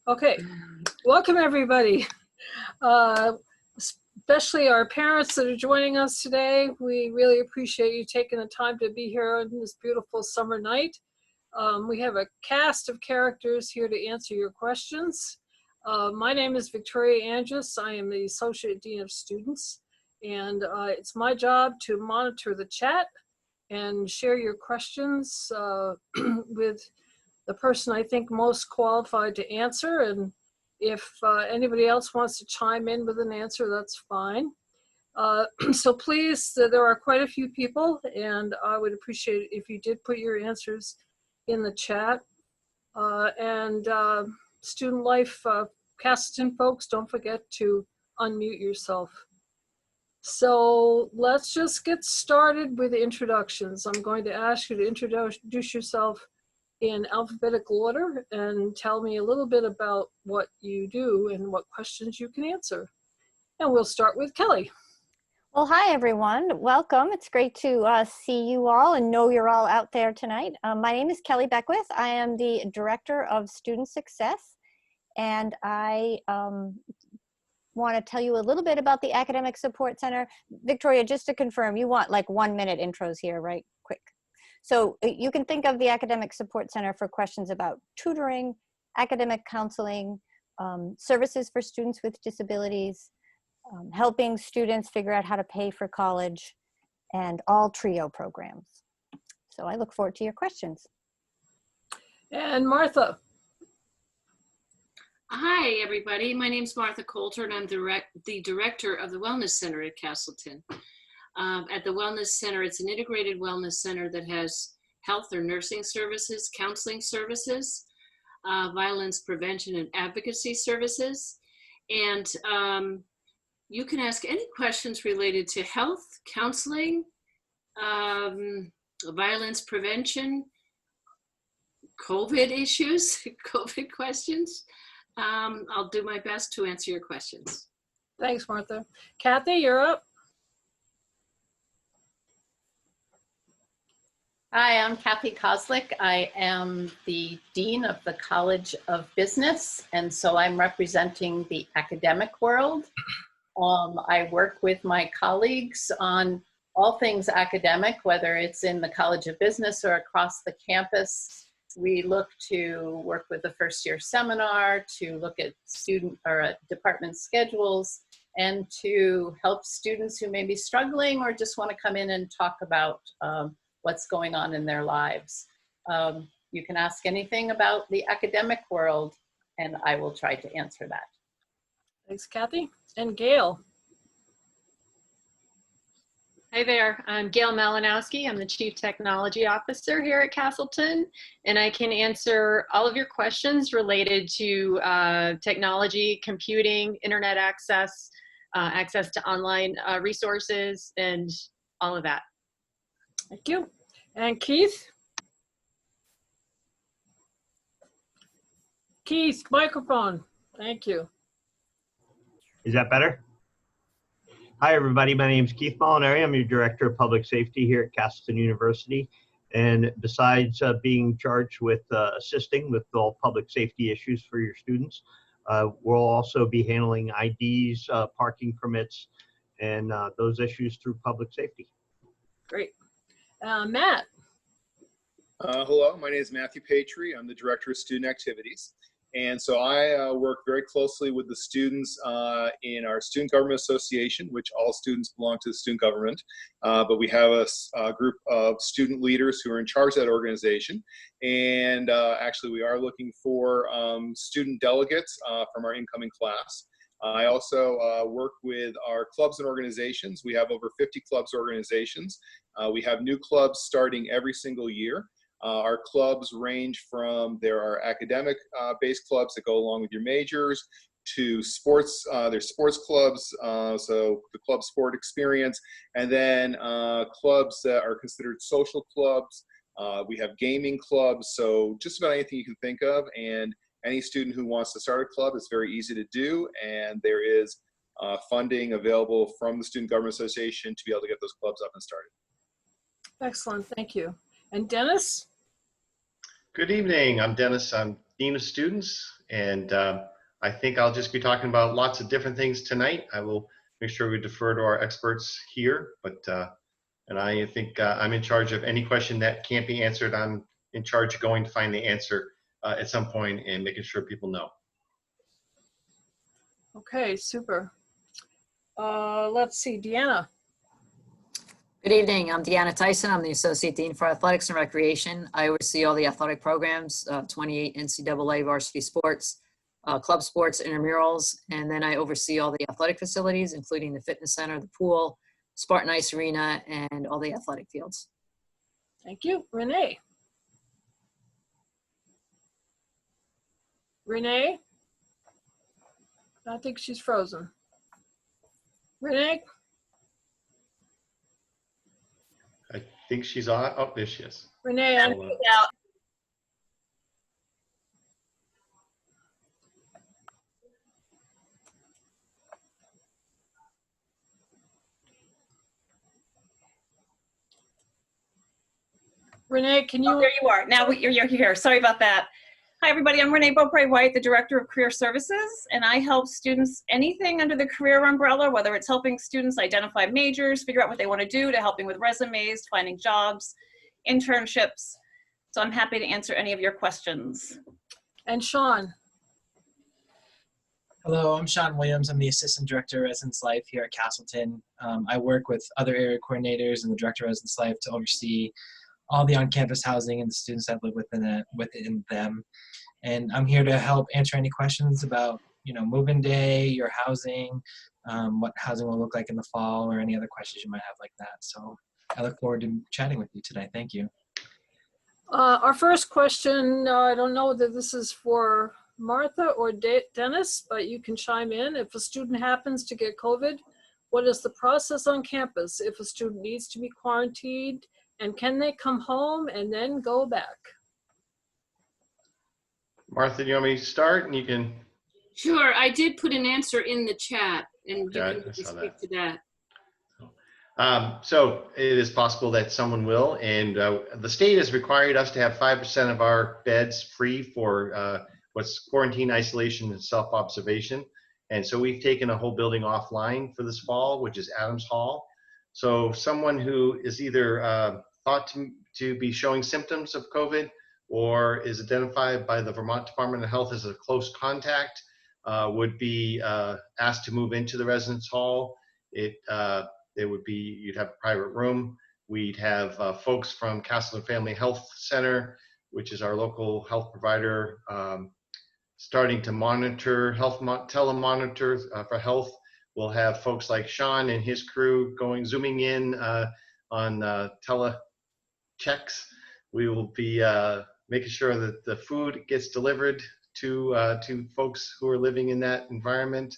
Okay, welcome everybody, especially our parents that are joining us today. We really appreciate you taking the time to be here on this beautiful summer night. We have a cast of characters here to answer your questions. My name is Victoria Angis. I am the Associate Dean of Students, and it's my job to monitor the chat and share your questions with the person I think most qualified to answer. And if anybody else wants to chime in with an answer, that's fine. So please, there are quite a few people, and I would appreciate it if you did put your answers in the chat. Student Life Castleton folks, don't forget to unmute yourself. So let's just get started with the introductions. I'm going to ask you to introduce yourself in alphabetical order and tell me a little bit about what you do and what questions you can answer. And we'll start with Kelly. Well, hi, everyone. Welcome. It's great to see you all and know you're all out there tonight. My name is Kelly Beckwith. I am the Director of Student Success, and I want to tell you a little bit about the Academic Support Center. Victoria, just to confirm, you want like 1-minute intros here, right? Quick. So you can think of the Academic Support Center for questions about tutoring, academic counseling, services for students with disabilities, helping students figure out how to pay for college, and all TRIO programs. So I look forward to your questions. And Martha. Hi, everybody. My name is Martha Coulter, and I'm the director of the Wellness Center at Castleton. At the Wellness Center, it's an integrated wellness center that has health or nursing services, counseling services, violence prevention and advocacy services. And you can ask any questions related to health, counseling, violence prevention, COVID issues, COVID questions. I'll do my best to answer your questions. Thanks, Martha. Kathy, you're up. Hi, I'm Kathy Kozlik. I am the Dean of the College of Business, and so I'm representing the academic world. I work with my colleagues on all things academic, whether it's in the College of Business or across the campus. We look to work with the first year seminar, to look at student or department schedules, and to help students who may be struggling or just want to come in and talk about what's going on in their lives. You can ask anything about the academic world, and I will try to answer that. Thanks, Kathy. And Gail. Hi there, I'm Gail Malinowski. I'm the Chief Technology Officer here at Castleton, and I can answer all of your questions related to technology, computing, internet access, access to online resources, and all of that. Thank you. And Keith? Keith, microphone. Thank you. Is that better? Hi, everybody. My name is Keith Molinari. I'm your Director of Public Safety here at Castleton University. And besides being charged with assisting with all public safety issues for your students, we'll also be handling IDs, parking permits, and those issues through public safety. Great. Matt. Hello, my name is Matthew Patry. I'm the Director of Student Activities. And so I work very closely with the students in our Student Government Association, which all students belong to the student government. But we have a group of student leaders who are in charge of that organization. And actually, we are looking for student delegates from our incoming class. I also work with our clubs and organizations. We have over 50 clubs organizations. We have new clubs starting every single year. Our clubs range from, there are academic based clubs that go along with your majors, to sports, there's sports clubs, so the club sport experience, and then clubs that are considered social clubs. We have gaming clubs, so just about anything you can think of, and any student who wants to start a club, it's very easy to do, and there is funding available from the Student Government Association to be able to get those clubs up and started. Excellent, thank you. And Dennis? Good evening, I'm Dennis. I'm Dean of Students, and I think I'll just be talking about lots of different things tonight. I will make sure we defer to our experts here, but and I think I'm in charge of any question that can't be answered. I'm in charge of going to find the answer at some point and making sure people know. Okay, super. Let's see, Deanna. Good evening. I'm Deanna Tyson. I'm the Associate Dean for Athletics and Recreation. I oversee all the athletic programs, 28 NCAA varsity sports, club sports, intramurals, and then I oversee all the athletic facilities, including the fitness center, the pool, Spartan Ice Arena, and all the athletic fields. Thank you. Renee. Renee? I think she's frozen. Renee? I think she's on. Oh, there she is. Renee, Hold on. Renee, can Oh, you? there you are. Now you're here. Sorry about that. Hi, everybody. I'm Renee Beaupre-White, the Director of Career Services, and I help students anything under the career umbrella, whether it's helping students identify majors, figure out what they want to do, to helping with resumes, finding jobs, internships. So I'm happy to answer any of your questions. And Sean. Hello, I'm Sean Williams. I'm the Assistant Director of Residence Life here at Castleton. I work with other area coordinators and the Director of Residence Life to oversee all the on-campus housing and the students that live within them. And I'm here to help answer any questions about, move-in day, your housing, what housing will look like in the fall, or any other questions you might have like that. So I look forward to chatting with you today. Thank you. Our first question, I don't know whether this is for Martha or Dennis, but you can chime in. If a student happens to get COVID, what is the process on campus if a student needs to be quarantined, and can they come home and then go back? Martha, do you want me to start? And you can. Sure, I did put an answer in the chat, and you Yeah, can I saw speak that. to that. So it is possible that someone will, and the state has required us to have 5% of our beds free for what's quarantine, isolation, and self-observation. And so we've taken a whole building offline for this fall, which is Adams Hall. So someone who is either thought to be showing symptoms of COVID or is identified by the Vermont Department of Health as a close contact would be asked to move into the residence hall. It would be, you'd have a private room. We'd have folks from Castleton Family Health Center, which is our local health provider, starting to monitor, telemonitor for health. We'll have folks like Sean and his crew zooming in on tele-checks. We will be making sure that the food gets delivered to folks who are living in that environment.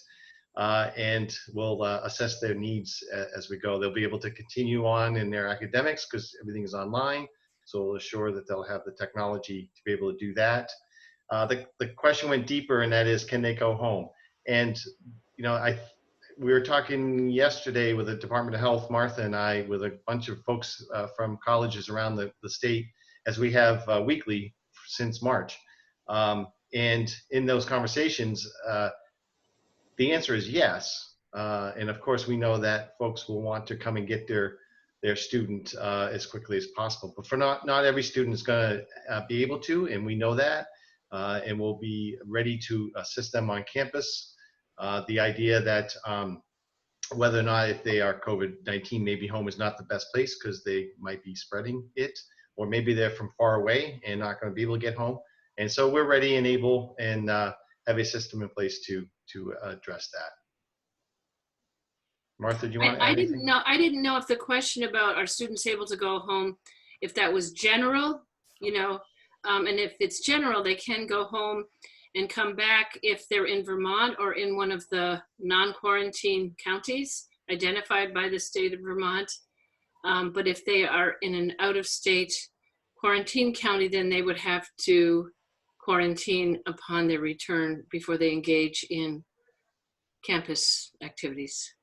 And we'll assess their needs as we go. They'll be able to continue on in their academics because everything is online. So we'll assure that they'll have the technology to be able to do that. The question went deeper, and that is, can they go home? And we were talking yesterday with the Department of Health, Martha and I, with a bunch of folks from colleges around the state, as we have weekly since March. And in those conversations, the answer is yes. And of course, we know that folks will want to come and get their student as quickly as possible. But for not every student is going to be able to, and we know that. And we'll be ready to assist them on campus. The idea that whether or not if they are COVID-19, maybe home is not the best place because they might be spreading it, or maybe they're from far away and not going to be able to get home. And so we're ready and able and have a system in place to address that. Martha, do you want to add anything? I didn't know if the question about are students able to go home, if that was general, and if it's general, they can go home and come back if they're in Vermont or in one of the non-quarantine counties identified by the state of Vermont. But if they are in an out-of-state quarantine county, then they would have to quarantine upon their return before they engage in campus activities.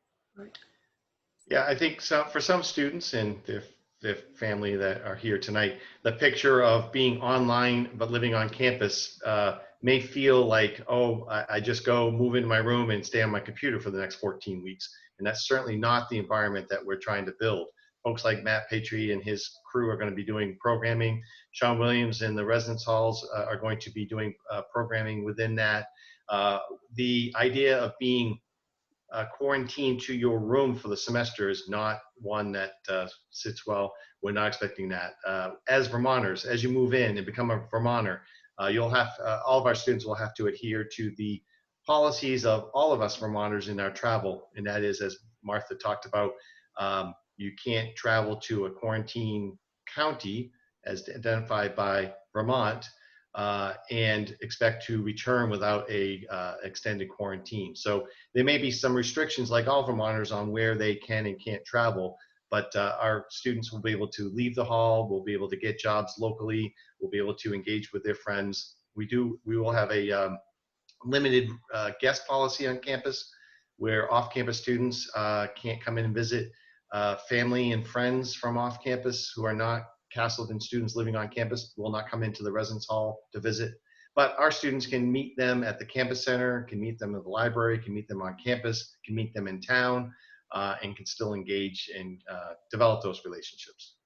Yeah, I think so, for some students, and if the family that are here tonight, the picture of being online but living on campus may feel like, oh, I just go move into my room and stay on my computer for the next 14 weeks. And that's certainly not the environment that we're trying to build. Folks like Matt Patry and his crew are going to be doing programming. Sean Williams in the residence halls are going to be doing programming within that. The idea of being quarantined to your room for the semester is not one that sits well. We're not expecting that. As Vermonters, as you move in and become a Vermonter, you'll have, all of our students will have to adhere to the policies of all of us Vermonters in our travel. And that is, as Martha talked about, you can't travel to a quarantine county as identified by Vermont and expect to return without a extended quarantine. So there may be some restrictions like all Vermonters on where they can and can't travel, but our students will be able to leave the hall, will be able to get jobs locally, will be able to engage with their friends. We will have a limited guest policy on campus where off-campus students can't come in and visit family and friends from off campus who are not Castleton students living on campus will not come into the residence hall to visit. But our students can meet them at the campus center, can meet them at the library, can meet them on campus, can meet them in town, and can still engage and develop those relationships.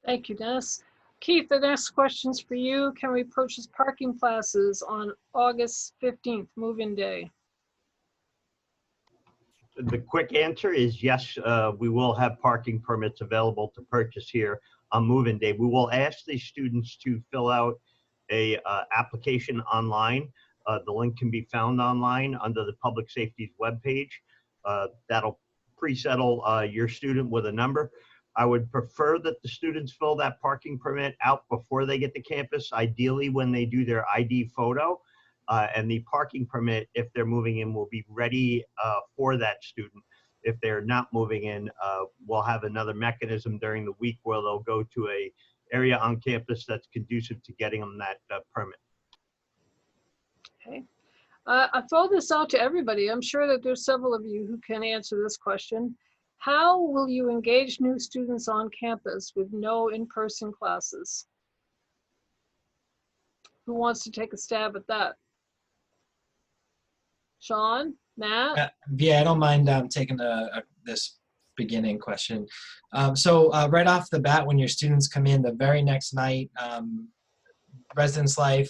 Thank you, Dennis. Keith, the next question's for you. Can we purchase parking passes on August 15th, move-in day? The quick answer is yes, we will have parking permits available to purchase here on move-in day. We will ask the students to fill out a application online. The link can be found online under the Public Safety's webpage. That'll pre-settle your student with a number. I would prefer that the students fill that parking permit out before they get to campus, ideally when they do their ID photo. And the parking permit, if they're moving in, will be ready for that student. If they're not moving in, we'll have another mechanism during the week where they'll go to a area on campus that's conducive to getting them that permit. Okay. I throw this out to everybody. I'm sure that there's several of you who can answer this question. How will you engage new students on campus with no in-person classes? Who wants to take a stab at that? Sean, Matt? Yeah, I don't mind taking this beginning question. So right off the bat, when your students come in the very next night, Residence Life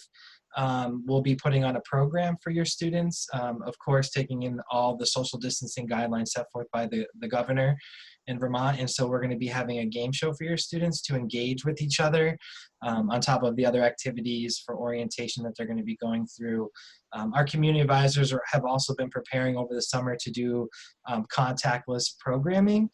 will be putting on a program for your students, of course, taking in all the social distancing guidelines set forth by the governor in Vermont. And so we're going to be having a game show for your students to engage with each other on top of the other activities for orientation that they're going to be going through. Our community advisors have also been preparing over the summer to do contactless programming,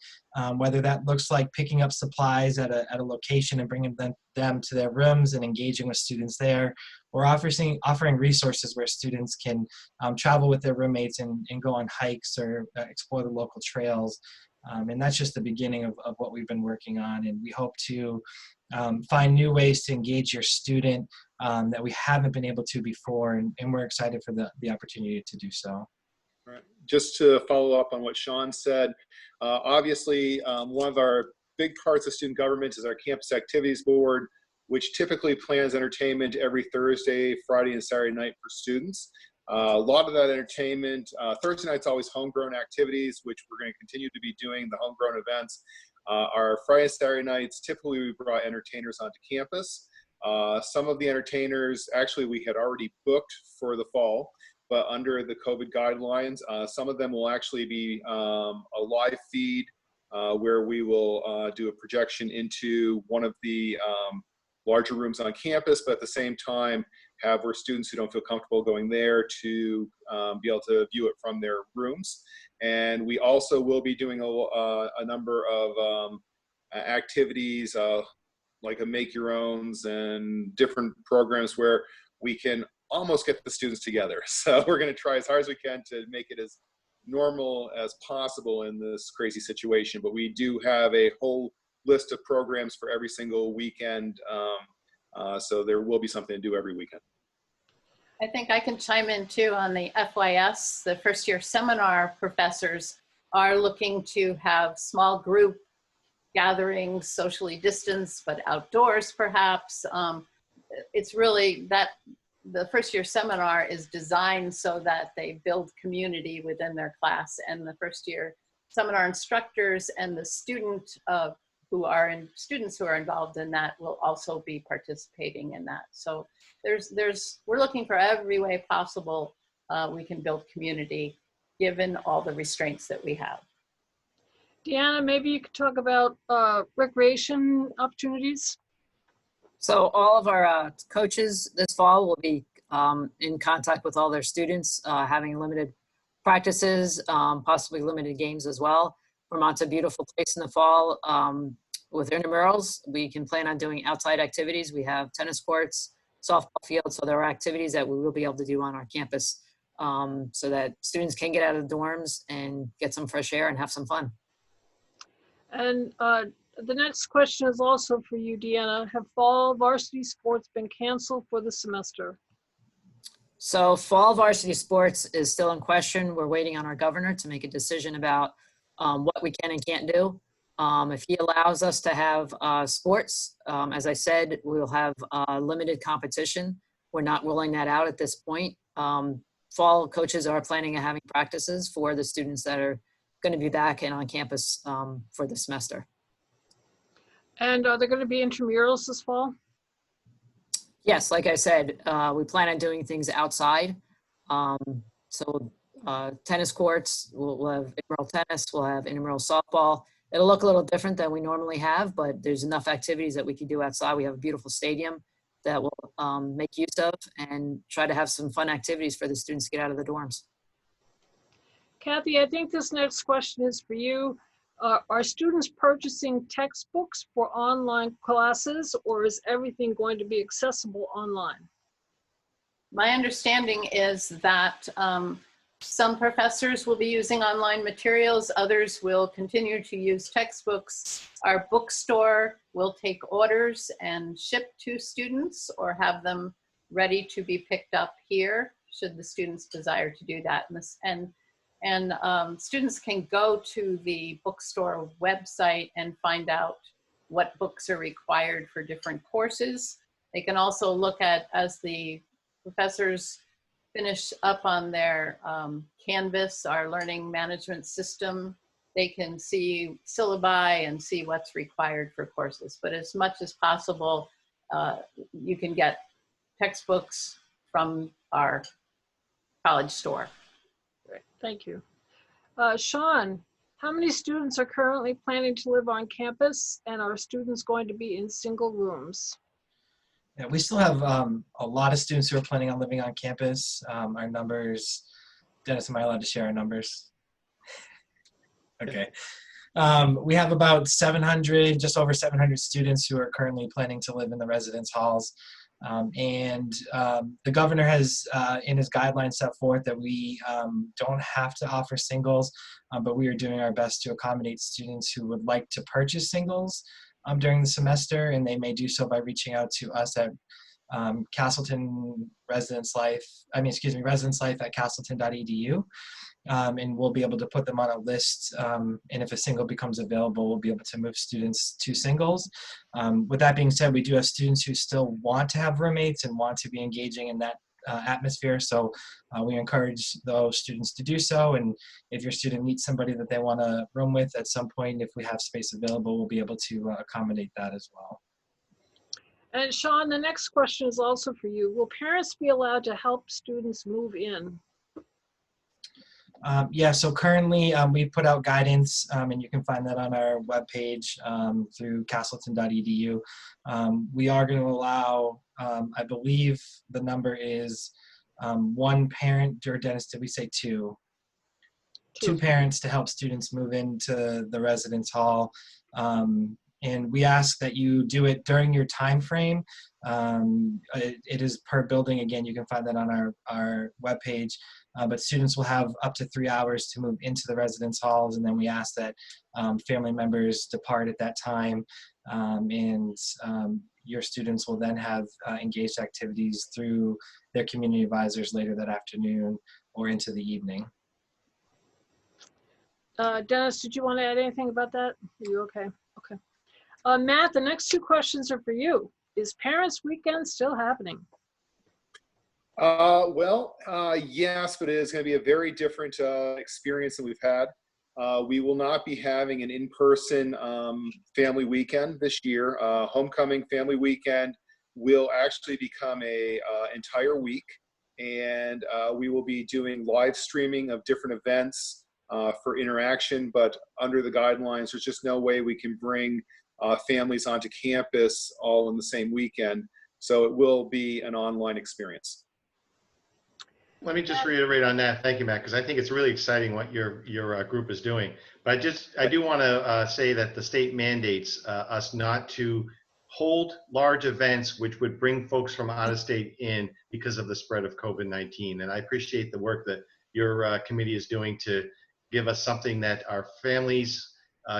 whether that looks like picking up supplies at a location and bringing them to their rooms and engaging with students there, or offering resources where students can travel with their roommates and go on hikes or explore the local trails. And that's just the beginning of what we've been working on. And we hope to find new ways to engage your student that we haven't been able to before. And we're excited for the opportunity to do so. Right. Just to follow up on what Sean said, obviously one of our big parts of student government is our campus activities board, which typically plans entertainment every Thursday, Friday, and Saturday night for students. A lot of that entertainment, Thursday night's always homegrown activities, which we're going to continue to be doing, the homegrown events. Our Friday and Saturday nights, typically we brought entertainers onto campus. Some of the entertainers, actually we had already booked for the fall, but under the COVID guidelines, some of them will actually be a live feed where we will do a projection into one of the larger rooms on campus, but at the same time have where students who don't feel comfortable going there to be able to view it from their rooms. And we also will be doing a number of activities like a make your owns and different programs where we can almost get the students together. So we're going to try as hard as we can to make it as normal as possible in this crazy situation. But we do have a whole list of programs for every single weekend. So there will be something to do every weekend. I think I can chime in too on the FYS. The first year seminar professors are looking to have small group gatherings, socially distanced, but outdoors perhaps. It's really that the first year seminar is designed so that they build community within their class, and the first year seminar instructors and the students who are involved in that will also be participating in that. So we're looking for every way possible we can build community given all the restraints that we have. Deanna, maybe you could talk about recreation opportunities. So all of our coaches this fall will be in contact with all their students, having limited practices, possibly limited games as well. Vermont's a beautiful place in the fall. With intramurals, we can plan on doing outside activities. We have tennis courts, softball fields, so there are activities that we will be able to do on our campus so that students can get out of the dorms and get some fresh air and have some fun. And the next question is also for you, Deanna. Have fall varsity sports been canceled for the semester? So fall varsity sports is still in question. We're waiting on our governor to make a decision about what we can and can't do. If he allows us to have sports, as I said, we'll have limited competition. We're not ruling that out at this point. Fall coaches are planning on having practices for the students that are going to be back and on campus for the semester. And are there going to be intramurals this fall? Yes, like I said, we plan on doing things outside. So tennis courts, we'll have intramural tennis, we'll have intramural softball. It'll look a little different than we normally have, but there's enough activities that we can do outside. We have a beautiful stadium that we'll make use of and try to have some fun activities for the students to get out of the dorms. Kathy, I think this next question is for you. Are students purchasing textbooks for online classes, or is everything going to be accessible online? My understanding is that some professors will be using online materials, others will continue to use textbooks. Our bookstore will take orders and ship to students or have them ready to be picked up here, should the students desire to do that. And students can go to the bookstore website and find out what books are required for different courses. They can also look at, as the professors finish up on their Canvas, our learning management system, they can see syllabi and see what's required for courses. But as much as possible, you can get textbooks from our college store. Great, thank you. Sean, how many students are currently planning to live on campus, and are students going to be in single rooms? Yeah, we still have a lot of students who are planning on living on campus. Our numbers, Dennis, am I allowed to share our numbers? Okay. We have about 700, just over 700 students who are currently planning to live in the residence halls. The governor has, in his guidelines, set forth that we don't have to offer singles, but we are doing our best to accommodate students who would like to purchase singles during the semester, and they may do so by reaching out to us at Castleton Residence Life, Residence Life at castleton.edu. And we'll be able to put them on a list, and if a single becomes available, we'll be able to move students to singles. With that being said, we do have students who still want to have roommates and want to be engaging in that atmosphere, so we encourage those students to do so. And if your student meets somebody that they want to room with at some point, if we have space available, we'll be able to accommodate that as well. And Sean, the next question is also for you. Will parents be allowed to help students move in? Yeah, so currently we put out guidance, and you can find that on our webpage through castleton.edu. We are going to allow, I believe the number is one parent, or Dennis, did we say two? Two parents to help students move into the residence hall. And we ask that you do it during your time frame. It is per building. Again, you can find that on our webpage. But students will have up to 3 hours to move into the residence halls, and then we ask that family members depart at that time. Your students will then have engaged activities through their community advisors later that afternoon or into the evening. Dennis, did you want to add anything about that? Are you okay? Okay. Matt, the next two questions are for you. Is Parents Weekend still happening? Yes, but it is going to be a very different experience than we've had. We will not be having an in-person family weekend this year. Homecoming family weekend will actually become a entire week, and we will be doing live streaming of different events for interaction, but under the guidelines, there's just no way we can bring families onto campus all in the same weekend. So it will be an online experience. Let me just reiterate on that. Thank you, Matt, because I think it's really exciting what your group is doing. But I do want to say that the state mandates us not to hold large events which would bring folks from out of state in because of the spread of COVID-19. And I appreciate the work that your committee is doing to give us something that our families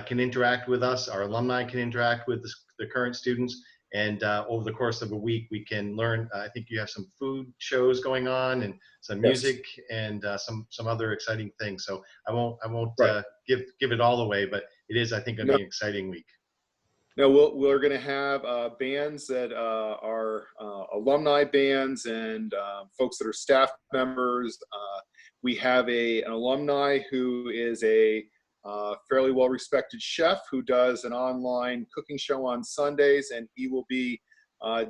can interact with us, our alumni can interact with the current students, and over the course of a week we can learn. I think you have some food shows going on and some music and some other exciting things. So I won't give it all away, but it is, I think, going to be an exciting week. No, we're going to have bands that are alumni bands and folks that are staff members. We have an alumni who is a fairly well-respected chef who does an online cooking show on Sundays, and he will be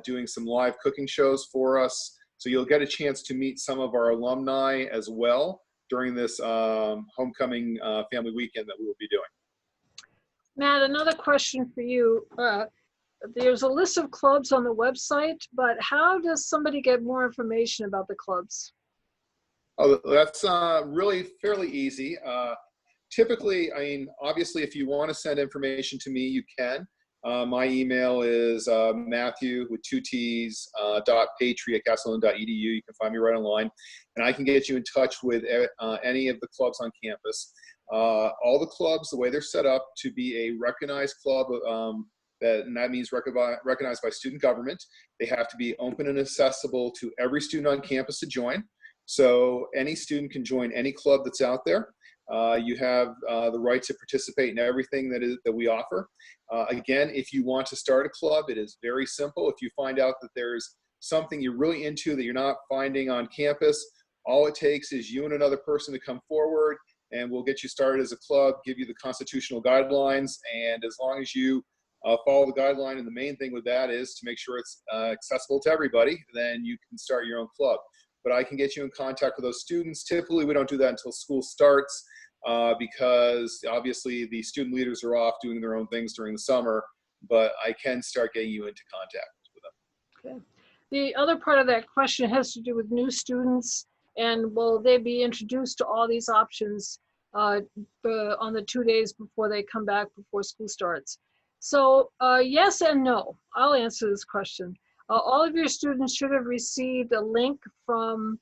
doing some live cooking shows for us. So you'll get a chance to meet some of our alumni as well during this homecoming family weekend that we will be doing. Matt, another question for you. There's a list of clubs on the website, but how does somebody get more information about the clubs? Oh, that's really fairly easy. Typically, I mean, obviously, if you want to send information to me, you can. My email is Matthew with 2 T's .patry@castleton.edu. You can find me right online, and I can get you in touch with any of the clubs on campus. All the clubs, the way they're set up to be a recognized club, and that means recognized by student government. They have to be open and accessible to every student on campus to join. So any student can join any club that's out there. You have the right to participate in everything that we offer. Again, if you want to start a club, it is very simple. If you find out that there's something you're really into that you're not finding on campus, all it takes is you and another person to come forward, and we'll get you started as a club, give you the constitutional guidelines, and as long as you follow the guideline, and the main thing with that is to make sure it's accessible to everybody, then you can start your own club. But I can get you in contact with those students. Typically, we don't do that until school starts because obviously the student leaders are off doing their own things during the summer, but I can start getting you into contact with them. Okay. The other part of that question has to do with new students, and will they be introduced to all these options on the 2 days before they come back before school starts? So yes and no. I'll answer this question. All of your students should have received a link from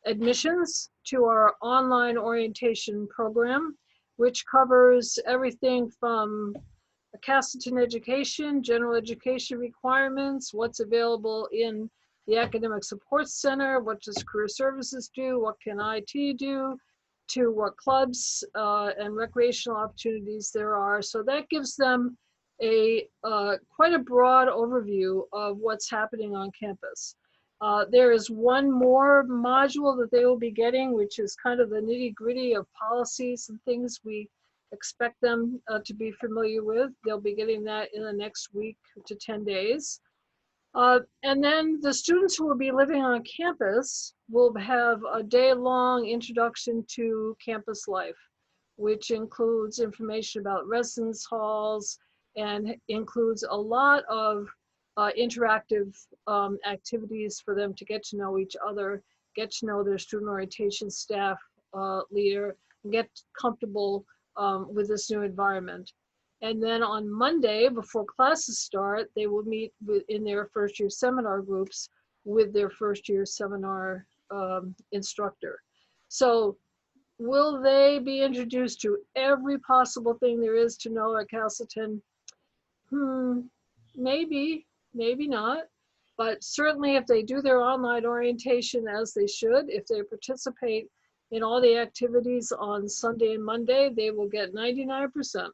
admissions to our online orientation program, which covers everything from Castleton education, general education requirements, what's available in the Academic Support Center, what does Career Services do, what can IT do, to what clubs and recreational opportunities there are. So that gives them quite a broad overview of what's happening on campus. There is one more module that they will be getting, which is kind of the nitty-gritty of policies and things we expect them to be familiar with. They'll be getting that in the next week to 10 days. And then the students who will be living on campus will have a day-long introduction to campus life, which includes information about residence halls and includes a lot of interactive activities for them to get to know each other, get to know their student orientation staff leader, and get comfortable with this new environment. And then on Monday, before classes start, they will meet in their first year seminar groups with their first year seminar instructor. So will they be introduced to every possible thing there is to know at Castleton? Maybe, maybe not. But certainly if they do their online orientation as they should, if they participate in all the activities on Sunday and Monday, they will get 99%.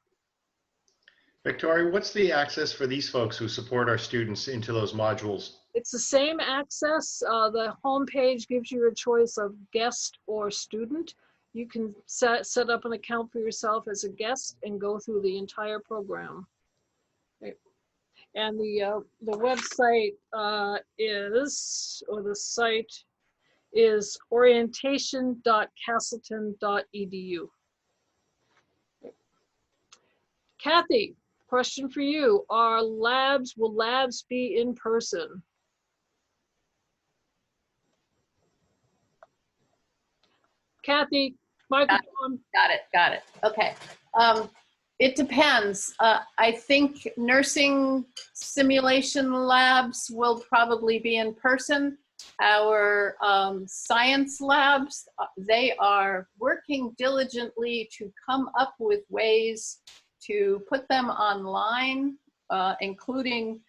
Victoria, what's the access for these folks who support our students into those modules? It's the same access. The homepage gives you a choice of guest or student. You can set up an account for yourself as a guest and go through the entire program. Okay. And the website the site is orientation.castleton.edu. Kathy, question for you. Will labs be in person? Kathy, microphone. Got it. Okay. It depends. I think nursing simulation labs will probably be in person. Our science labs, they are working diligently to come up with ways to put them online, including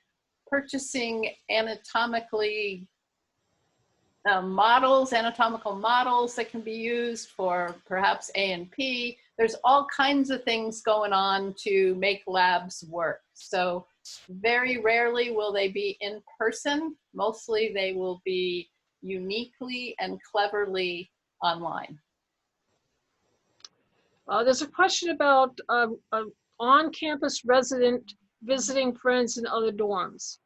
purchasing anatomically anatomical models that can be used for perhaps A&P. There's all kinds of things going on to make labs work. So very rarely will they be in person. Mostly they will be uniquely and cleverly online. There's a question about on-campus resident visiting friends in other dorms.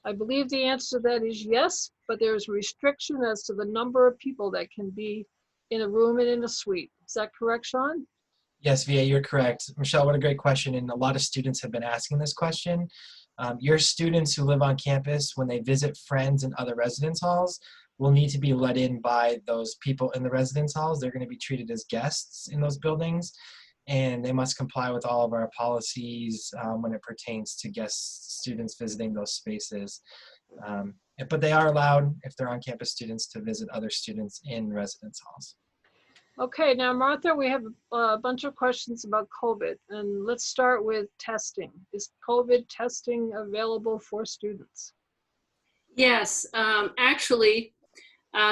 I believe the answer to that is yes, but there's a restriction as to the number of people that can be in a room and in a suite. Is that correct, Sean? Yes, VA, you're correct. Michelle, what a great question. And a lot of students have been asking this question. Your students who live on campus, when they visit friends in other residence halls, will need to be let in by those people in the residence halls. They're going to be treated as guests in those buildings, and they must comply with all of our policies when it pertains to guest students visiting those spaces. But they are allowed, if they're on-campus students, to visit other students in residence halls. Okay, now Martha, we have a bunch of questions about COVID, and let's start with testing. Is COVID testing available for students? Yes, actually,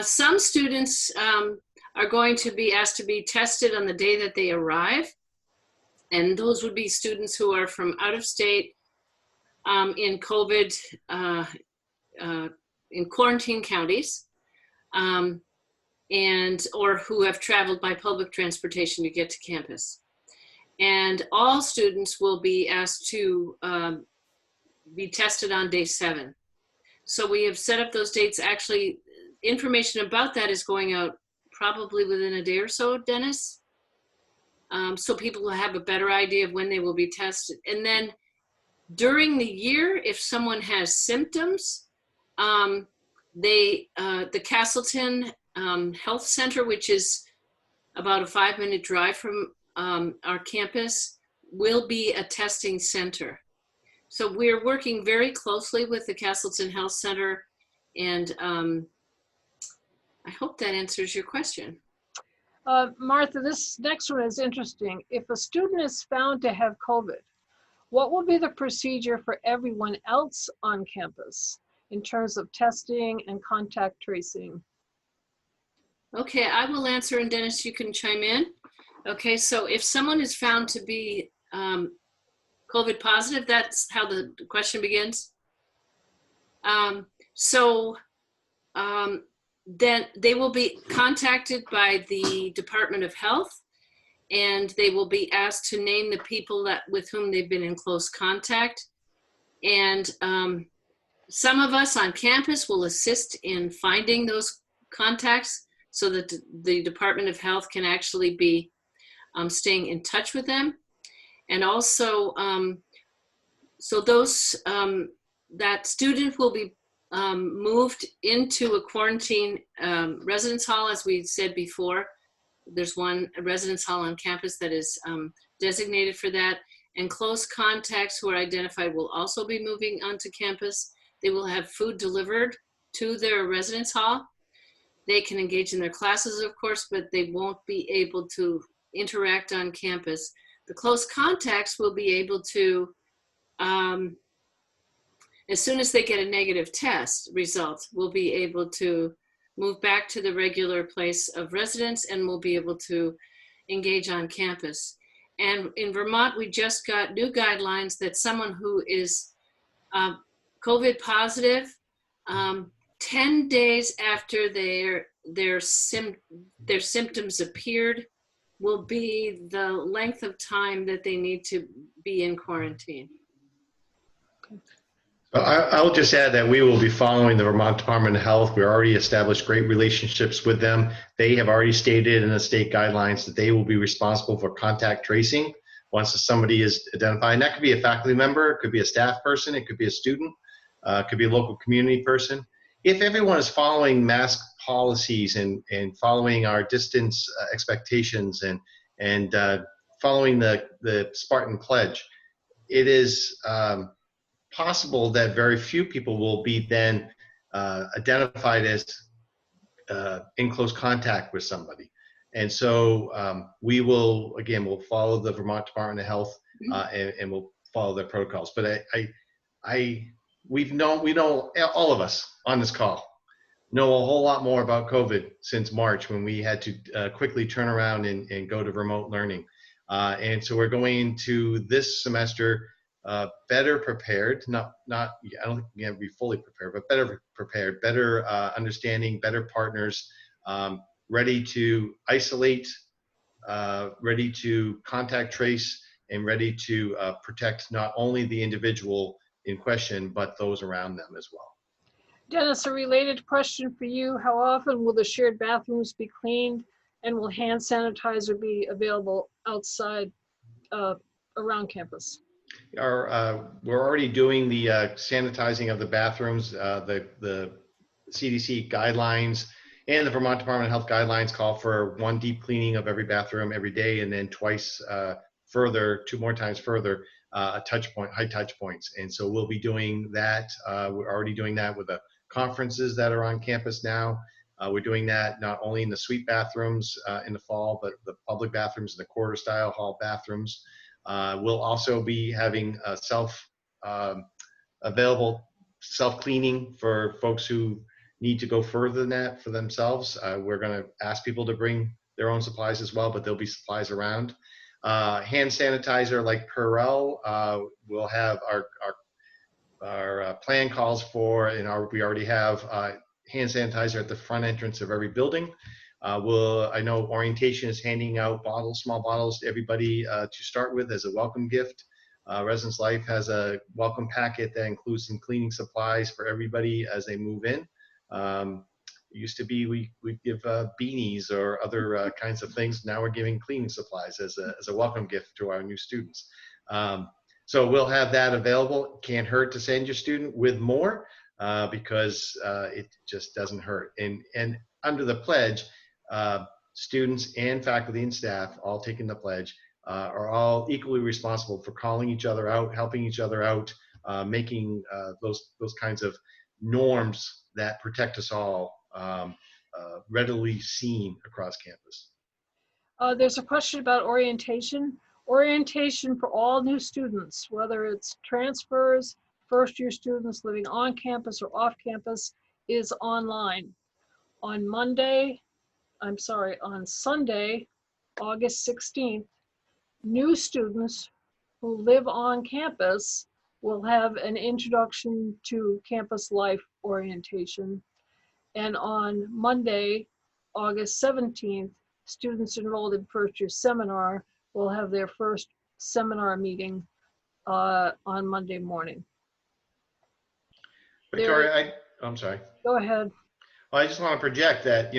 some students are going to be asked to be tested on the day that they arrive. And those would be students who are from out of state in COVID, in quarantine counties, or who have traveled by public transportation to get to campus. And all students will be asked to be tested on day 7. So we have set up those dates. Actually, information about that is going out probably within a day or so, Dennis. So people will have a better idea of when they will be tested. And then during the year, if someone has symptoms, the Castleton Health Center, which is about a 5-minute drive from our campus, will be a testing center. So we're working very closely with the Castleton Health Center, and I hope that answers your question. Martha, this next one is interesting. If a student is found to have COVID, what will be the procedure for everyone else on campus in terms of testing and contact tracing? Okay, I will answer, and Dennis, you can chime in. Okay, so if someone is found to be COVID positive, that's how the question begins. Then they will be contacted by the Department of Health, and they will be asked to name the people with whom they've been in close contact. And some of us on campus will assist in finding those contacts so that the Department of Health can actually be staying in touch with them. And also, so those, that student will be moved into a quarantine residence hall, as we said before. There's one residence hall on campus that is designated for that. And close contacts who are identified will also be moving onto campus. They will have food delivered to their residence hall. They can engage in their classes, of course, but they won't be able to interact on campus. The close contacts will be able to, as soon as they get a negative test result, will be able to move back to the regular place of residence and will be able to engage on campus. And in Vermont, we just got new guidelines that someone who is COVID positive, 10 days after their symptoms appeared will be the length of time that they need to be in quarantine. I'll just add that we will be following the Vermont Department of Health. We already established great relationships with them. They have already stated in the state guidelines that they will be responsible for contact tracing once somebody is identified. And that could be a faculty member, it could be a staff person, it could be a student, it could be a local community person. If everyone is following mask policies and following our distance expectations and following the Spartan Pledge, it is possible that very few people will be then identified as in close contact with somebody. And so we will, again, we'll follow the Vermont Department of Health and we'll follow their protocols. But we know, all of us on this call know a whole lot more about COVID since March, when we had to quickly turn around and go to remote learning. And so we're going into this semester better prepared, I don't think we have to be fully prepared, but better prepared, better understanding, better partners, ready to isolate, ready to contact trace, and ready to protect not only the individual in question, but those around them as well. Dennis, a related question for you. How often will the shared bathrooms be cleaned, and will hand sanitizer be available outside around campus? We're already doing the sanitizing of the bathrooms. The CDC guidelines and the Vermont Department of Health guidelines call for 1 deep cleaning of every bathroom every day, and then twice further, 2 more times further, high touch points. And so we'll be doing that. We're already doing that with the conferences that are on campus now. We're doing that not only in the suite bathrooms in the fall, but the public bathrooms, the quarter style hall bathrooms. We'll also be having available self-cleaning for folks who need to go further than that for themselves. We're going to ask people to bring their own supplies as well, but there'll be supplies around. Hand sanitizer like Purell, we'll have our plan calls for, and we already have hand sanitizer at the front entrance of every building. I know orientation is handing out small bottles to everybody to start with as a welcome gift. Residence Life has a welcome packet that includes some cleaning supplies for everybody as they move in. It used to be we'd give beanies or other kinds of things. Now we're giving cleaning supplies as a welcome gift to our new students. So we'll have that available. Can't hurt to send your student with more because it just doesn't hurt. And under the pledge, students and faculty and staff, all taking the pledge, are all equally responsible for calling each other out, helping each other out, making those kinds of norms that protect us all readily seen across campus. There's a question about orientation. Orientation for all new students, whether it's transfers, first-year students living on campus or off campus, is online. On Sunday, August 16th, new students who live on campus will have an introduction to campus life orientation. And on Monday, August 17th, students enrolled in first-year seminar will have their first seminar meeting on Monday morning. Victoria, I'm sorry. Go ahead. Well, I just want to project that,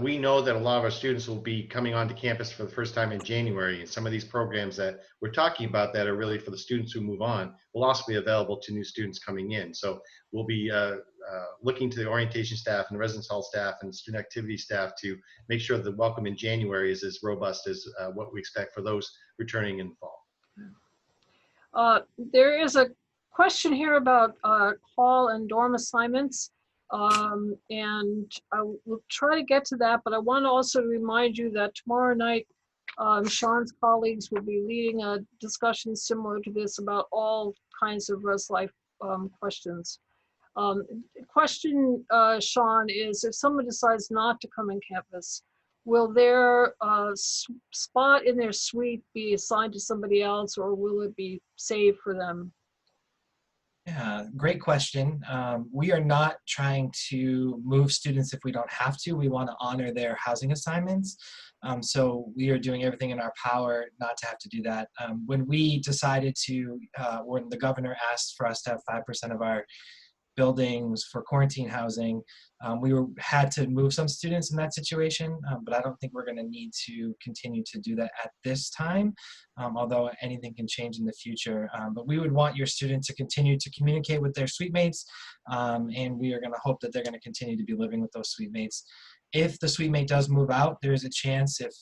we know that a lot of our students will be coming onto campus for the first time in January, and some of these programs that we're talking about that are really for the students who move on will also be available to new students coming in. So we'll be looking to the orientation staff and the residence hall staff and student activity staff to make sure that the welcome in January is as robust as what we expect for those returning in the fall. There is a question here about hall and dorm assignments. And I will try to get to that, but I want to also remind you that tomorrow night, Sean's colleagues will be leading a discussion similar to this about all kinds of Res Life questions. Question, Sean, is if someone decides not to come on campus, Will their spot in their suite be assigned to somebody else, or will it be saved for them? Yeah, great question. We are not trying to move students if we don't have to. We want to honor their housing assignments. So we are doing everything in our power not to have to do that. When we decided to, when the governor asked for us to have 5% of our buildings for quarantine housing, had to move some students in that situation, but I don't think we're going to need to continue to do that at this time, although anything can change in the future. But we would want your students to continue to communicate with their suite mates, and we are going to hope that they're going to continue to be living with those suite mates. If the suite mate does move out, there is a chance, if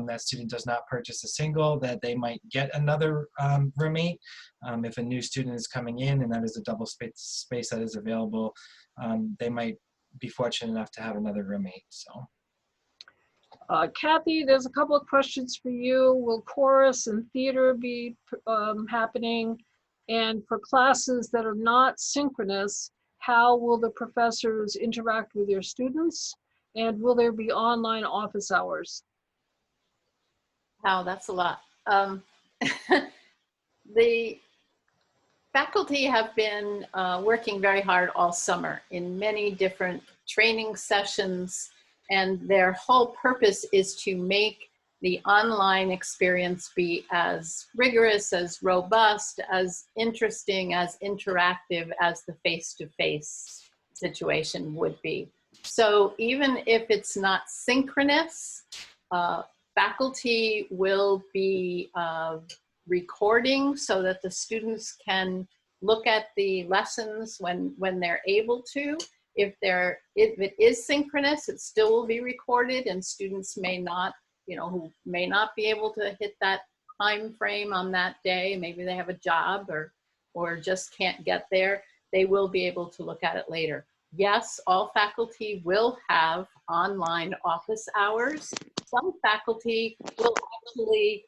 that student does not purchase a single, that they might get another roommate. If a new student is coming in and that is a double space that is available, they might be fortunate enough to have another roommate. So, Kathy, there's a couple of questions for you. Will chorus and theater be happening? And for classes that are not synchronous, how will the professors interact with their students? And will there be online office hours? Wow, that's a lot. The faculty have been working very hard all summer in many different training sessions, and their whole purpose is to make the online experience be as rigorous, as robust, as interesting, as interactive as the face-to-face situation would be. So even if it's not synchronous, faculty will be recording so that the students can look at the lessons when they're able to. If it is synchronous, it still will be recorded, and students may not, who may not be able to hit that time frame on that day, maybe they have a job or just can't get there, they will be able to look at it later. Yes, all faculty will have online office hours. Some faculty will actually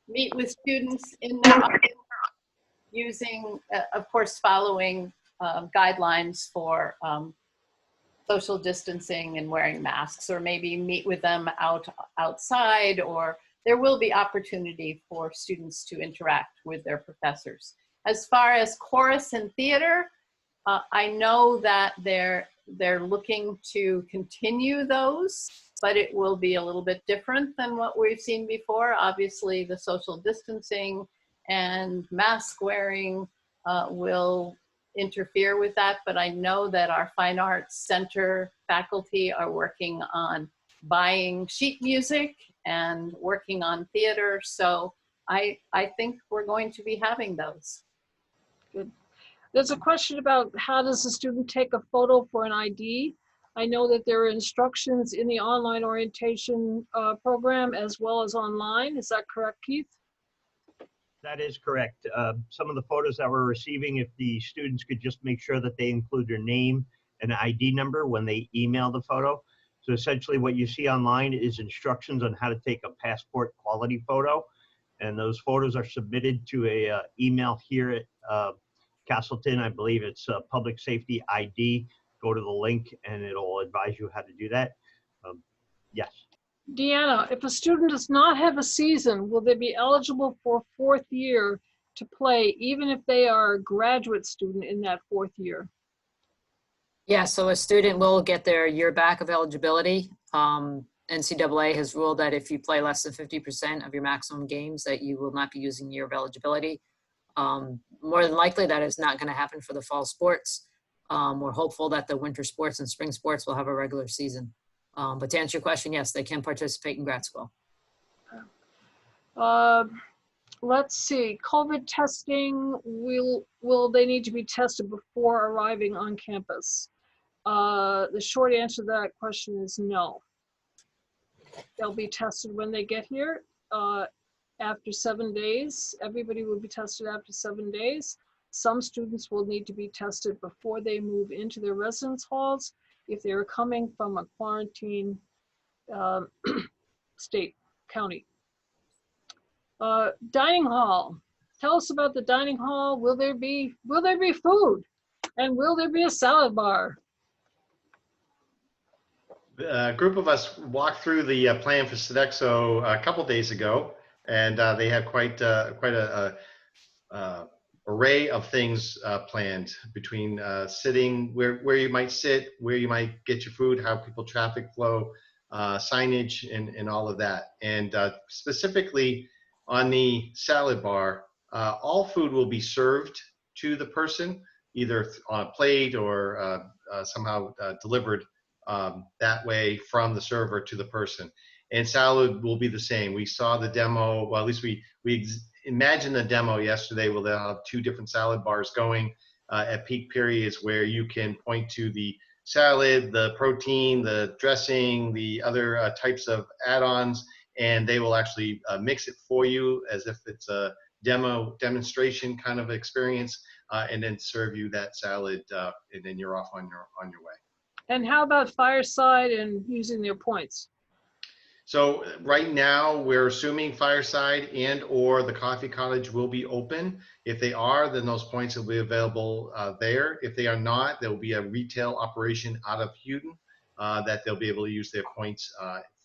meet with students in their office using, of course, following guidelines for social distancing and wearing masks, or maybe meet with them outside, or there will be opportunity for students to interact with their professors. As far as chorus and theater, I know that they're looking to continue those, but it will be a little bit different than what we've seen before. Obviously, the social distancing and mask wearing will interfere with that, but I know that our Fine Arts Center faculty are working on buying sheet music and working on theater, so I think we're going to be having those. Good. There's a question about how does a student take a photo for an ID? I know that there are instructions in the online orientation program as well as online. Is that correct, Keith? That is correct. Some of the photos that we're receiving, if the students could just make sure that they include their name and ID number when they email the photo. So essentially what you see online is instructions on how to take a passport quality photo. And those photos are submitted to a email here at Castleton. I believe it's Public Safety ID. Go to the link and it'll advise you how to do that. Yes. Deanna, if a student does not have a season, will they be eligible for fourth year to play, even if they are a graduate student in that fourth year? Yeah, so a student will get their year back of eligibility. NCAA has ruled that if you play less than 50% of your maximum games, that you will not be using year of eligibility. More than likely, that is not going to happen for the fall sports. We're hopeful that the winter sports and spring sports will have a regular season. But to answer your question, yes, they can participate in grad school. Let's see, COVID testing, will they need to be tested before arriving on campus? The short answer to that question is no. They'll be tested when they get here. After 7 days, everybody will be tested after 7 days. Some students will need to be tested before they move into their residence halls if they're coming from a quarantine state, county. Dining hall. Tell us about the dining hall. Will there be food? And will there be a salad bar? A group of us walked through the plan for Sodexo a couple days ago, and they have quite a array of things planned between sitting, where you might sit, where you might get your food, how people traffic flow, signage, and all of that. And specifically on the salad bar, all food will be served to the person, either on a plate or somehow delivered that way from the server to the person. And salad will be the same. We saw the demo, well, at least we imagined the demo yesterday where they'll have 2 different salad bars going at peak periods where you can point to the salad, the protein, the dressing, the other types of add-ons, and they will actually mix it for you as if it's a demonstration kind of experience, and then serve you that salad, and then you're off on your way. And how about Fireside and using their points? So right now, we're assuming Fireside and or the Coffee Cottage will be open. If they are, then those points will be available there. If they are not, there will be a retail operation out of Houghton that they'll be able to use their points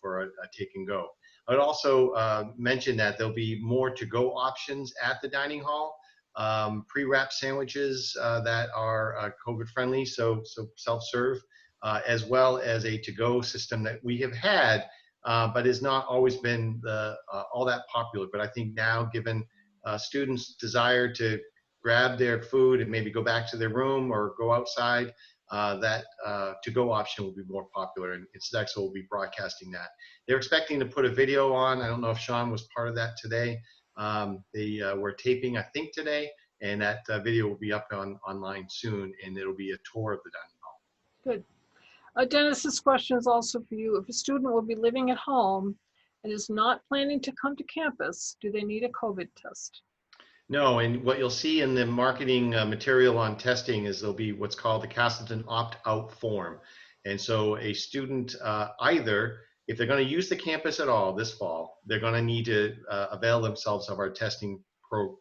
for a take and go. I would also mention that there'll be more to-go options at the dining hall, pre-wrapped sandwiches that are COVID-friendly, so self-serve, as well as a to-go system that we have had, but has not always been all that popular. But I think now, given students' desire to grab their food and maybe go back to their room or go outside, that to-go option will be more popular, and Sodexo will be broadcasting that. They're expecting to put a video on. I don't know if Sean was part of that today. They were taping, I think, today, and that video will be up online soon, and it'll be a tour of the dining hall. Good. Dennis, this question is also for you. If a student will be living at home and is not planning to come to campus, do they need a COVID test? No, and what you'll see in the marketing material on testing is there'll be what's called the Castleton opt-out form. And so a student either, if they're going to use the campus at all this fall, they're going to need to avail themselves of our testing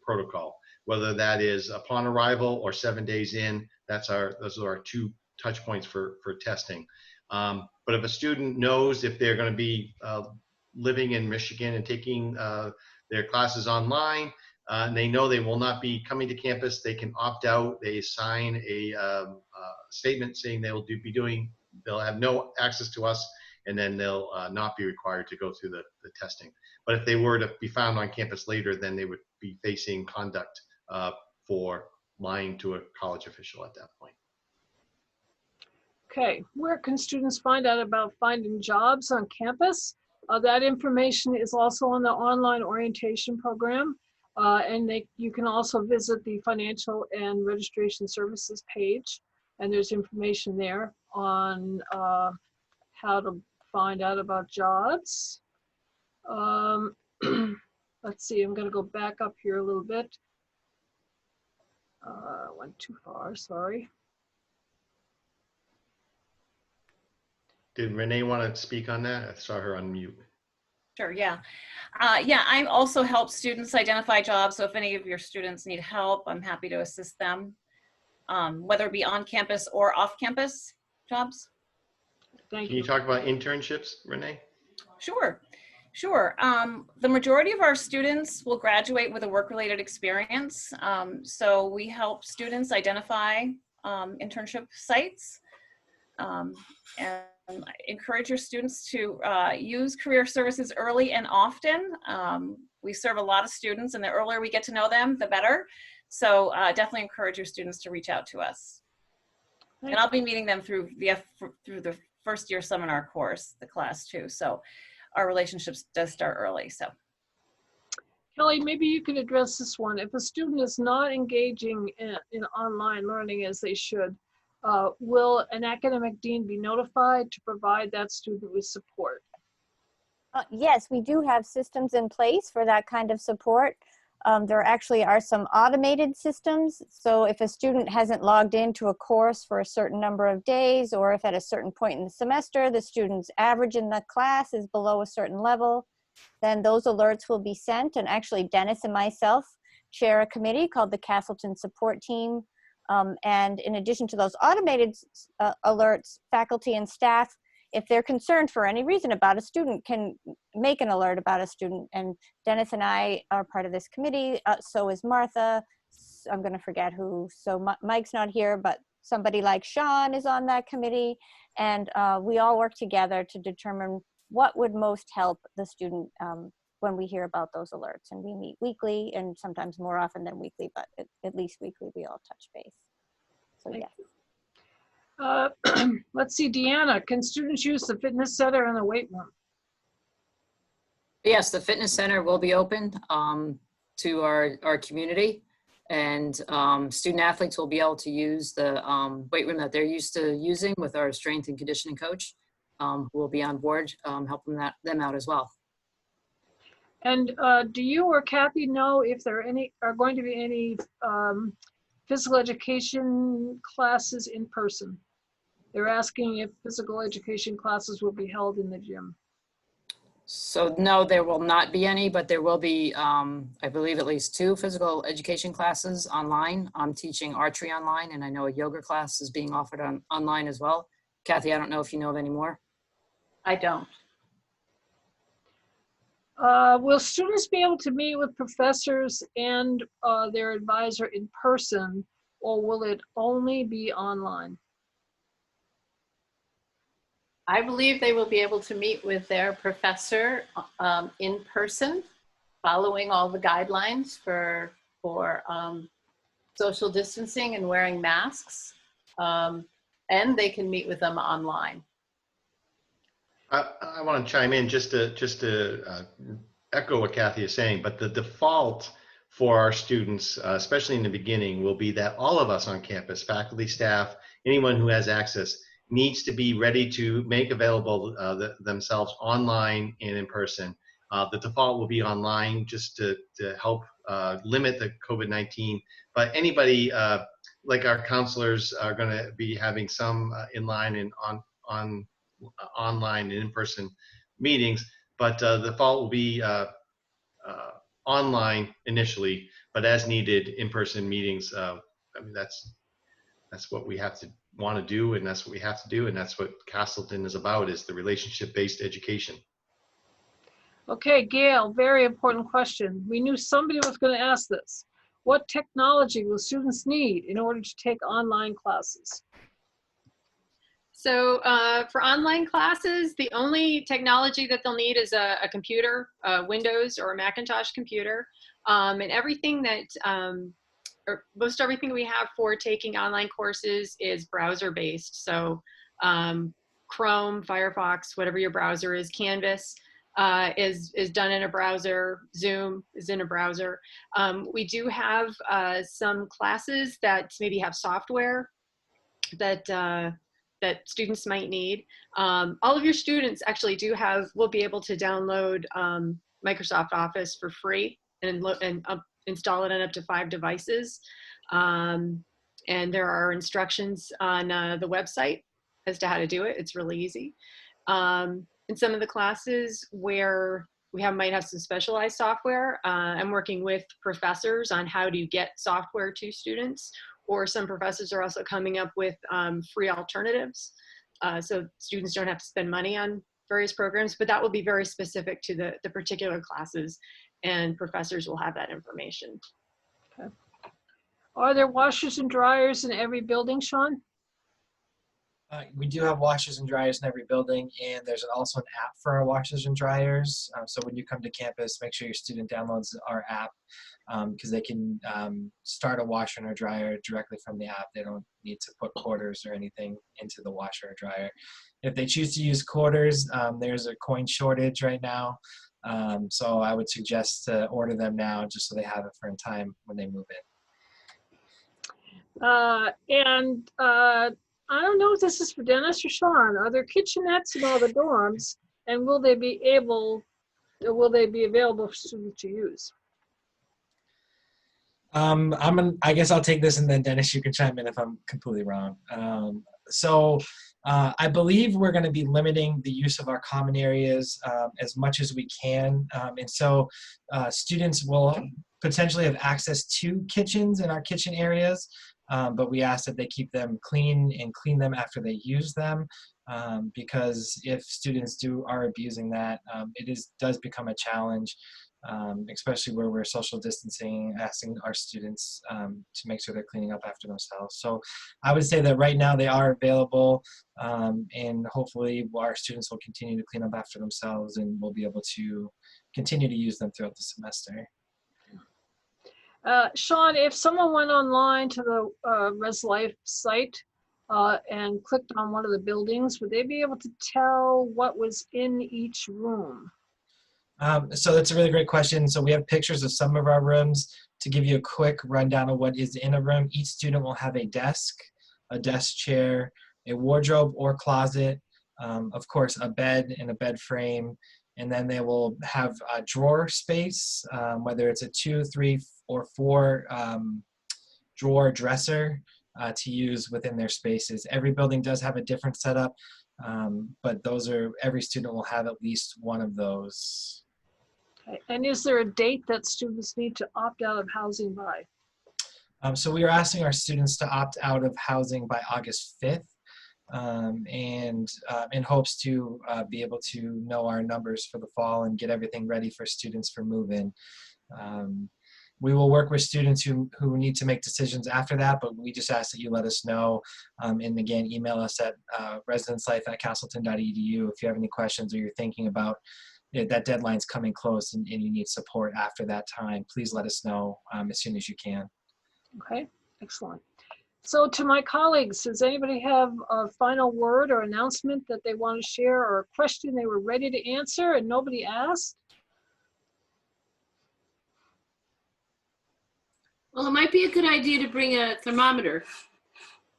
protocol, whether that is upon arrival or 7 days in. Those are our 2 touch points for testing. But if a student knows if they're going to be living in Michigan and taking their classes online, and they know they will not be coming to campus, they can opt out. They sign a statement saying they'll have no access to us, and then they'll not be required to go through the testing. But if they were to be found on campus later, then they would be facing conduct for lying to a college official at that point. Okay, where can students find out about finding jobs on campus? That information is also on the online orientation program. And you can also visit the financial and registration services page, and there's information there on how to find out about jobs. Let's see, I'm going to go back up here a little bit. Went too far, sorry. Did Renee want to speak on that? I saw her on mute. Sure, yeah. I also help students identify jobs. So if any of your students need help, I'm happy to assist them, whether it be on campus or off campus jobs. Thank Can you talk about internships, Renee? Sure. The majority of our students will graduate with a work-related experience. So we help students identify internship sites, and I encourage your students to use career services early and often. We serve a lot of students, and the earlier we get to know them, the better. So definitely encourage your students to reach out to us. And I'll be meeting them through the first year seminar course, the class too. So our relationships does start early. So Kelly, maybe you could address this one. If a student is not engaging in online learning as they should, will an academic dean be notified to provide that student with support? Yes, we do have systems in place for that kind of support. There actually are some automated systems. So if a student hasn't logged into a course for a certain number of days, or if at a certain point in the semester, the student's average in the class is below a certain level, then those alerts will be sent. And actually Dennis and myself chair a committee called the Castleton Support Team. And in addition to those automated alerts, faculty and staff if they're concerned for any reason about a student, can make an alert about a student. And Dennis and I are part of this committee. So is Martha. I'm going to forget who. So Mike's not here, but somebody like Sean is on that committee. And we all work together to determine what would most help the student when we hear about those alerts. And we meet weekly, and sometimes more often than weekly, but at least weekly we all touch base. So yes. Let's see, Deanna, can students use the fitness center and the weight room? Yes, the fitness center will be open to our community, and student athletes will be able to use the weight room that they're used to using with our strength and conditioning coach, who will be on board helping them out as well. And do you or Kathy know if there are going to be any physical education classes in person? They're asking if physical education classes will be held in the gym. So no, there will not be any, but there will be, I believe, at least 2 physical education classes online. I'm teaching archery online, and I know a yoga class is being offered online as well. Kathy, I don't know if you know of any more. I don't. Will students be able to meet with professors and their advisor in person, or will it only be online? I believe they will be able to meet with their professor in person, following all the guidelines for social distancing and wearing masks, and they can meet with them online. I want to chime in just to echo what Kathy is saying, but the default for our students, especially in the beginning, will be that all of us on campus, faculty, staff, anyone who has access, needs to be ready to make available themselves online and in person. The default will be online just to help limit the COVID-19, but anybody, like our counselors, are going to be having some inline and online and in-person meetings, but the default will be online initially, but as needed in-person meetings. I mean, that's what we have to want to do, and that's what we have to do, and that's what Castleton is about, is the relationship-based education. Okay, Gail, very important question. We knew somebody was going to ask this. What technology will students need in order to take online classes? So for online classes, the only technology that they'll need is a computer, Windows or a Macintosh computer, and everything that, or most everything we have for taking online courses is browser-based. So Chrome, Firefox, whatever your browser is, Canvas is done in a browser, Zoom is in a browser. We do have some classes that maybe have software that students might need. All of your students actually will be able to download Microsoft Office for free and install it on up to 5 devices. And there are instructions on the website as to how to do it. It's really easy. In some of the classes where we might have some specialized software, I'm working with professors on how to get software to students, or some professors are also coming up with free alternatives. So students don't have to spend money on various programs, but that will be very specific to the particular classes, and professors will have that information. Okay. Are there washers and dryers in every building, Sean? We do have washers and dryers in every building, and there's also an app for our washers and dryers. So when you come to campus, make sure your student downloads our app, because they can start a washer and a dryer directly from the app. They don't need to put quarters or anything into the washer or dryer. If they choose to use quarters, there's a coin shortage right now. So I would suggest to order them now, just so they have it for in time when they move in. I don't know if this is for Dennis or Sean. Are there kitchenettes in all the dorms, and will they be available for students to use? I guess I'll take this, and then Dennis, you can chime in if I'm completely wrong. I believe we're going to be limiting the use of our common areas as much as we can. And so students will potentially have access to kitchens in our kitchen areas. but we ask that they keep them clean and clean them after they use them, because if students are abusing that, does become a challenge, especially where we're social distancing, asking our students to make sure they're cleaning up after themselves. So I would say that right now they are available, and hopefully our students will continue to clean up after themselves, and we'll be able to continue to use them throughout the semester. Sean, if someone went online to the ResLife site and clicked on one of the buildings, would they be able to tell what was in each room? So that's a really great question. So we have pictures of some of our rooms. To give you a quick rundown of what is in a room, each student will have a desk chair, a wardrobe or closet, of course a bed and a bed frame, and then they will have a drawer space, whether it's a 2, 3, or 4 drawer dresser to use within their spaces. Every building does have a different setup, but every student will have at least one of those. Okay. And is there a date that students need to opt out of housing by? So we are asking our students to opt out of housing by August 5th, and in hopes to be able to know our numbers for the fall and get everything ready for students for move-in. We will work with students who need to make decisions after that, but we just ask that you let us know. And again, email us at residencelife@castleton.edu if you have any questions or you're thinking about that deadline's coming close and you need support after that time. Please let us know as soon as you can. Okay, excellent. So to my colleagues, does anybody have a final word or announcement that they want to share, or a question they were ready to answer and nobody asked? Well, it might be a good idea to bring a thermometer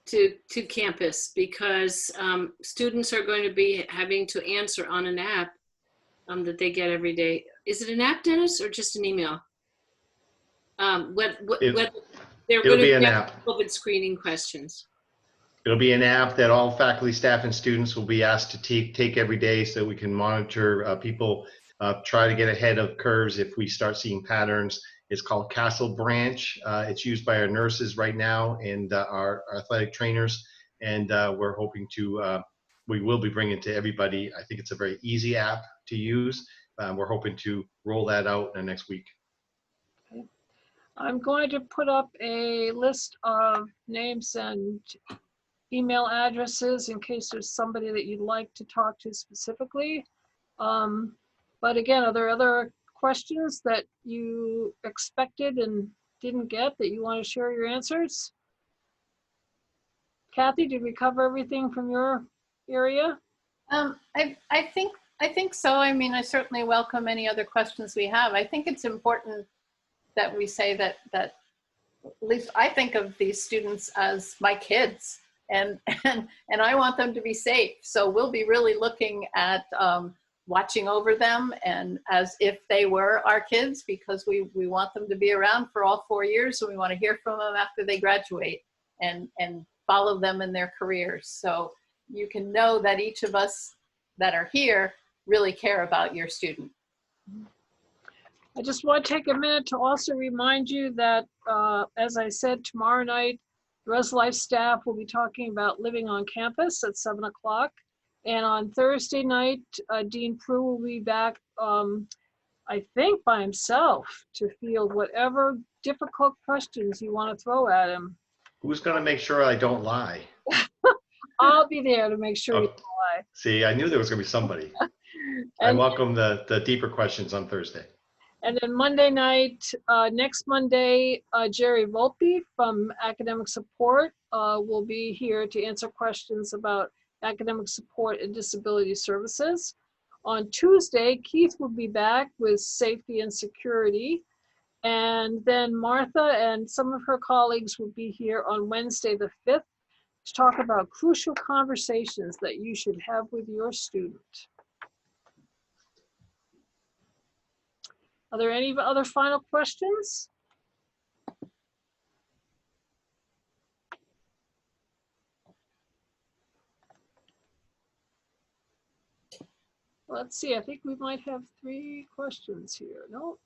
to campus, because students are going to be having to answer on an app that they get every day. Is it an app, Dennis, or just an email? They're going to be an have app. COVID screening questions. It'll be an app that all faculty, staff, and students will be asked to take every day, so we can monitor people, try to get ahead of curves if we start seeing patterns. It's called Castle Branch. It's used by our nurses right now and our athletic trainers, and we're hoping to, we will be bringing it to everybody. I think it's a very easy app to use. We're hoping to roll that out in the next week. Okay. I'm going to put up a list of names and email addresses in case there's somebody that you'd like to talk to specifically. But again, are there other questions that you expected and didn't get that you want to share your answers? Kathy, did we cover everything from your area? I think so. I mean, I certainly welcome any other questions we have. I think it's important that we say that at least I think of these students as my kids, and I want them to be safe. So we'll be really looking at watching over them and as if they were our kids, because we want them to be around for all 4 years, and we want to hear from them after they graduate and follow them in their careers. So you can know that each of us that are here really care about your student. I just want to take a minute to also remind you that, as I said, tomorrow night, ResLife staff will be talking about living on campus at 7 o'clock. And on Thursday night, Dean Prue will be back, I think by himself, to field whatever difficult questions you want to throw at him. Who's going to make sure I don't lie? I'll be there to make sure you don't lie. See, I knew there was going to be somebody. I welcome the deeper questions on Thursday. And then Monday night, next Monday, Jerry Volpe from Academic Support will be here to answer questions about academic support and disability services. On Tuesday, Keith will be back with safety and security. And then Martha and some of her colleagues will be here on Wednesday the 5th to talk about crucial conversations that you should have with your student. Are there any other final questions? Let's see, I think we might have 3 questions here. No?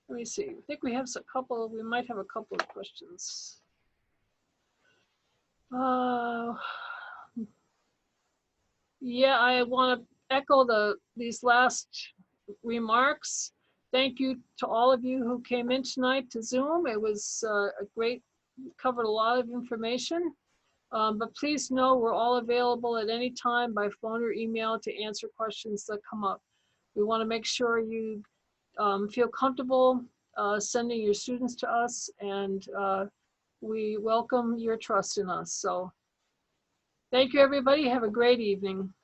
Let me see, I think we have a couple, we might have a couple of questions. Yeah, I want to echo these last remarks. Thank you to all of you who came in tonight to Zoom. It was a great, covered a lot of information. But please know we're all available at any time by phone or email to answer questions that come up. We want to make sure you feel comfortable sending your students to us, and we welcome your trust in us. So thank you, everybody. Have a great evening.